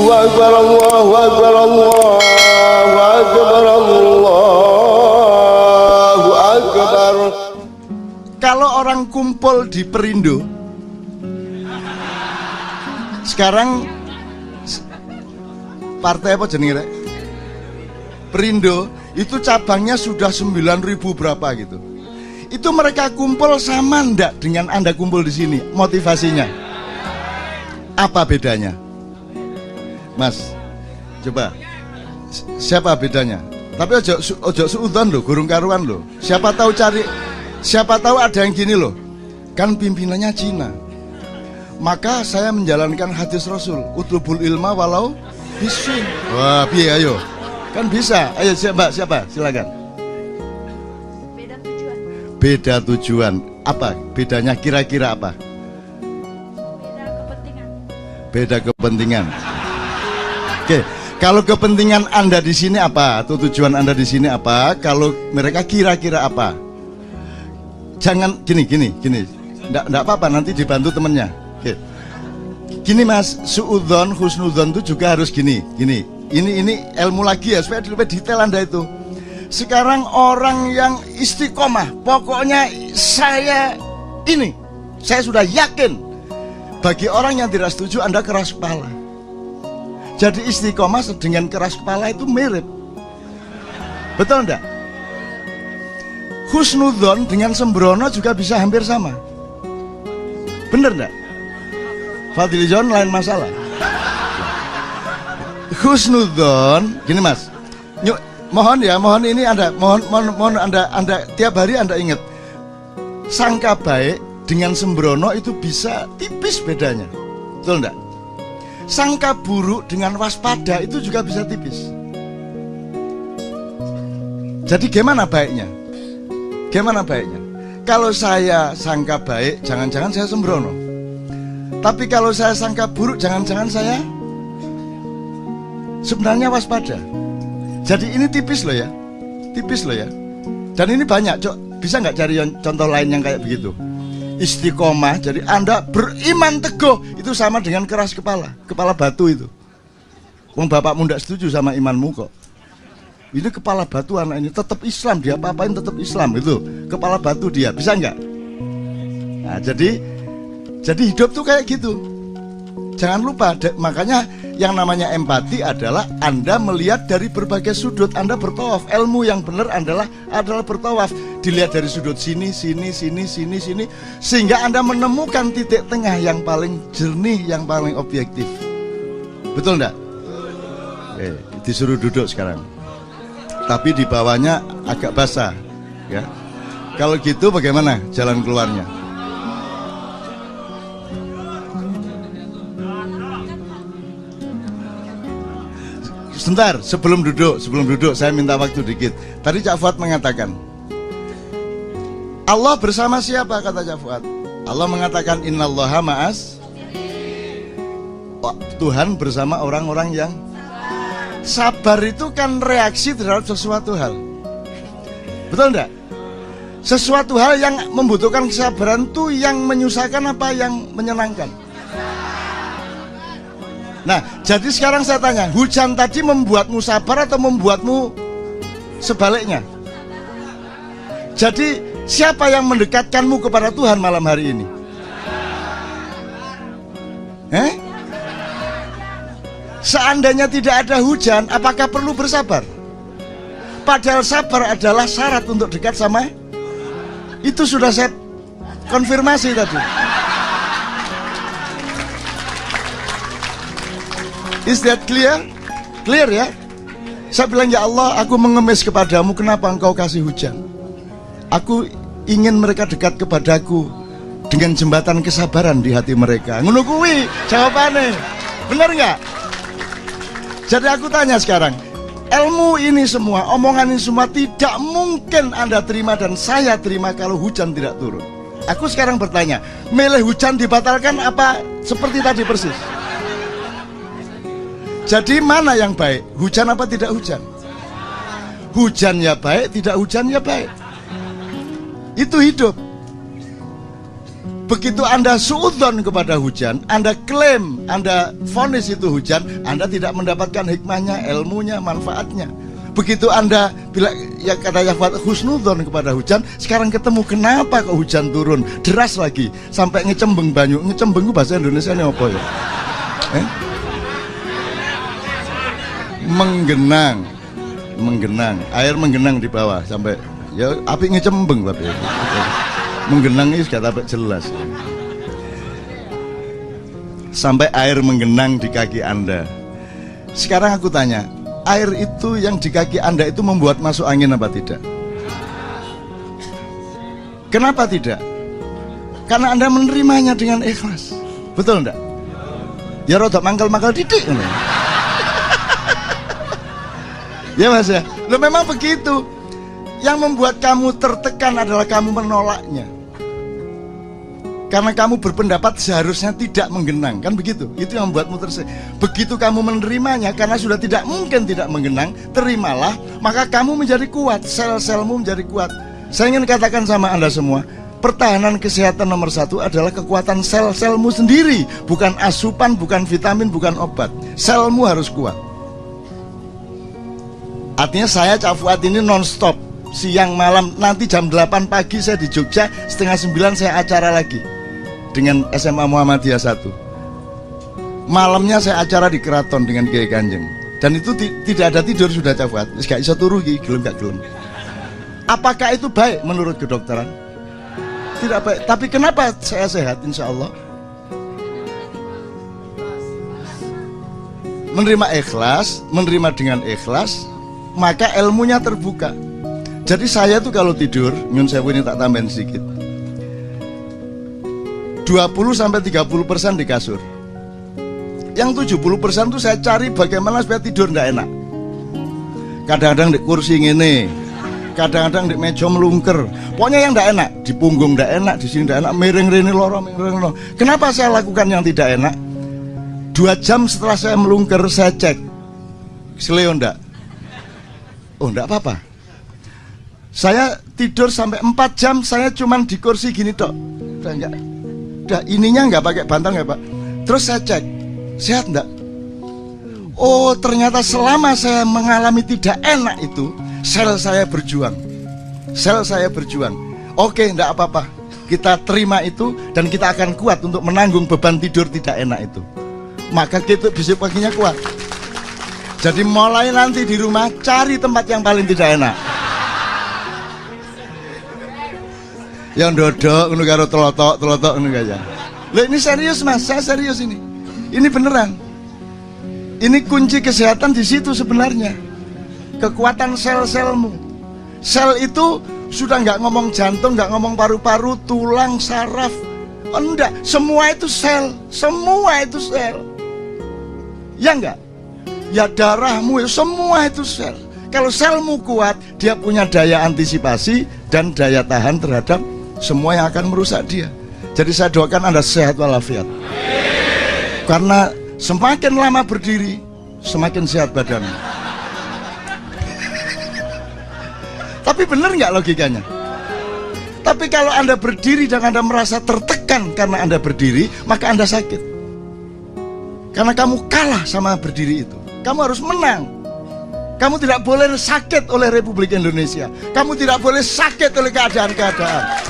Allahu Akbar, Allahu Akbar, Allahu Akbar, Allahu Akbar. Kalau orang kumpul di Perindo sekarang, partai apa jenenge? Perindo itu cabangnya sudah 9.000 berapa gitu. Itu mereka kumpul sama ndak dengan Anda kumpul di sini? Motivasinya apa bedanya? Mas, coba siapa bedanya? Tapi ojo suudzon loh, gurung karuan loh. Siapa tahu ada yang gini loh. Kan pimpinannya Cina. Maka saya menjalankan hadis Rasul, utlubul ilma walau bisin. Wah, piye ayo. Kan bisa. Ayo siapa? Silakan. Beda tujuan. Apa? Bedanya kira-kira apa? Beda kepentingan. Oke, kalau kepentingan Anda di sini apa? Atau tujuan Anda di sini apa? Kalau mereka kira-kira apa? Jangan gini. Enggak apa-apa, nanti dibantu temennya. Oke. Gini Mas, suudzon, husnudzon itu juga harus gini. Ini ilmu lagi ya, supaya lebih detail Anda itu. Sekarang orang yang istiqomah, pokoknya saya sudah yakin. Bagi orang yang tidak setuju, Anda keras kepala. Jadi istiqomah dengan keras kepala itu mirip. Betul enggak? Husnudzon dengan sembrono juga bisa hampir sama. Bener enggak? Fadlizon lain masalah. Husnudzon, gini Mas. Mohon ini Anda, mohon Anda tiap hari Anda ingat, sangka baik dengan sembrono itu bisa tipis bedanya, betul enggak? Sangka buruk dengan waspada itu juga bisa tipis. Jadi gimana baiknya? Kalau saya sangka baik, jangan-jangan saya sembrono. Tapi kalau saya sangka buruk, jangan-jangan saya sebenarnya waspada. Jadi ini tipis loh ya. Dan ini banyak, bisa nggak cari contoh lain yang kayak begitu? Istiqomah, jadi Anda beriman teguh, itu sama dengan keras kepala batu itu. Wong bapakmu ndak setuju sama imanmu kok. Ini kepala batu anak ini, tetap Islam, dia apa-apain tetap Islam itu. Kepala batu dia, bisa nggak? Nah, jadi hidup tuh kayak gitu. Jangan lupa, makanya yang namanya empati adalah Anda melihat dari berbagai sudut. Anda bertawaf, ilmu yang benar adalah bertawaf. Dilihat dari sudut sini, sehingga Anda menemukan titik tengah yang paling jernih, yang paling objektif. Betul enggak? Disuruh duduk sekarang. Tapi di bawahnya agak basah, ya. Kalau gitu bagaimana jalan keluarnya? Sebentar, sebelum duduk saya minta waktu dikit. Tadi Cak Fuad mengatakan Allah bersama siapa, kata Cak Fuad? Allah mengatakan innallaha ma'as. Tuhan bersama orang-orang yang sabar. Itu kan reaksi terhadap sesuatu hal. Betul enggak? Sesuatu hal yang membutuhkan kesabaran itu yang menyusahkan apa yang menyenangkan? Nah, jadi sekarang saya tanya, hujan tadi membuatmu sabar atau membuatmu sebaliknya? Jadi siapa yang mendekatkanmu kepada Tuhan malam hari ini? Seandainya tidak ada hujan, apakah perlu bersabar? Padahal sabar adalah syarat untuk dekat sama. Itu sudah saya konfirmasi tadi. Is that clear? Clear ya? Saya bilang, ya Allah, aku mengemis kepadamu, kenapa engkau kasih hujan? Aku ingin mereka dekat kepadaku dengan jembatan kesabaran di hati mereka. Ngono kuwi jawabannya. Benar nggak? Jadi aku tanya sekarang, ilmu ini semua, omongan ini semua tidak mungkin Anda terima dan saya terima kalau hujan tidak turun. Aku sekarang bertanya, milih hujan dibatalkan apa seperti tadi persis? Jadi mana yang baik? Hujan apa tidak hujan? Hujan ya baik, tidak hujan ya baik. Itu hidup. Begitu Anda suudzon kepada hujan, Anda klaim, Anda vonis itu hujan, Anda tidak mendapatkan hikmahnya, ilmunya, manfaatnya. Begitu Anda bilang, ya kata Yahweh husnudzon kepada hujan, sekarang ketemu kenapa kok hujan turun deras lagi sampai ngecembeng banyu. Ngecembeng itu bahasa Indonesia ini apa ya? Menggenang, air menggenang di bawah sampai ya api ngecembeng tapi menggenang ini sudah tampak jelas. Sampai air menggenang di kaki Anda. Sekarang aku tanya, air itu yang di kaki Anda itu membuat masuk angin apa tidak? Kenapa tidak? Karena Anda menerimanya dengan ikhlas. Betul enggak? Ya rodok mangkal-mangkal didik. Ya Mas ya. Loh memang begitu. Yang membuat kamu tertekan adalah kamu menolaknya. Karena kamu berpendapat seharusnya tidak menggenang, kan begitu? Itu yang membuatmu tersekat. Begitu kamu menerimanya, karena sudah tidak mungkin tidak menggenang, terimalah, maka kamu menjadi kuat, sel-selmu menjadi kuat. Saya ingin katakan sama Anda semua, pertahanan kesehatan nomor satu adalah kekuatan sel-selmu sendiri, bukan asupan, bukan vitamin, bukan obat. Selmu harus kuat. Artinya saya Cak Fuad ini non-stop, siang malam, nanti jam 8 pagi saya di Jogja, setengah 9 saya acara lagi dengan SMA Muhammadiyah 1. Malamnya saya acara di Keraton dengan Kiai Kanjeng. Dan itu tidak ada tidur sudah Cak Fuad. Gak bisa turu gelem gak gelem. Apakah itu baik menurut kedokteran? Tidak baik. Tapi kenapa saya sehat insya Allah? Menerima ikhlas, menerima dengan ikhlas, maka ilmunya terbuka. Jadi saya tuh kalau tidur, nyun sewu ini tak tambahin sedikit, 20-30% di kasur. Yang 70% tuh saya cari bagaimana supaya tidur ndak enak. Kadang-kadang di kursi ngene, kadang-kadang di meja melungker. Pokoknya yang ndak enak, di punggung ndak enak, di sini ndak enak, miring rene loro, miring loro. Kenapa saya lakukan yang tidak enak? 2 jam setelah saya melungker, saya cek seleo ndak. Oh ndak apa-apa. Saya tidur sampai 4 jam, saya cuman di kursi gini tok. Udah enggak, udah ininya enggak pakai bantal enggak Pak. Terus saya cek, sehat enggak? Oh ternyata selama saya mengalami tidak enak itu, sel saya berjuang. Sel saya berjuang. Oke enggak apa-apa, kita terima itu dan kita akan kuat untuk menanggung beban tidur tidak enak itu. Maka kita besok paginya kuat. Jadi mulai nanti di rumah cari tempat yang paling tidak enak. Yang dodok, ngono karo telotok ngono aja. Loh ini serius Mas, saya serius ini. Ini beneran. Ini kunci kesehatan di situ sebenarnya. Kekuatan sel-selmu. Sel itu sudah nggak ngomong jantung, nggak ngomong paru-paru, tulang, saraf. Oh, enggak, semua itu sel, semua itu sel. Ya enggak? Ya darahmu, semua itu sel. Kalau selmu kuat, dia punya daya antisipasi dan daya tahan terhadap semua yang akan merusak dia. Jadi saya doakan Anda sehat walafiat. Karena semakin lama berdiri, semakin sehat badan. Tapi benar nggak logikanya? Tapi kalau Anda berdiri dan Anda merasa tertekan karena Anda berdiri, maka Anda sakit. Karena kamu kalah sama berdiri itu. Kamu harus menang. Kamu tidak boleh sakit oleh Republik Indonesia. Kamu tidak boleh sakit oleh keadaan-keadaan.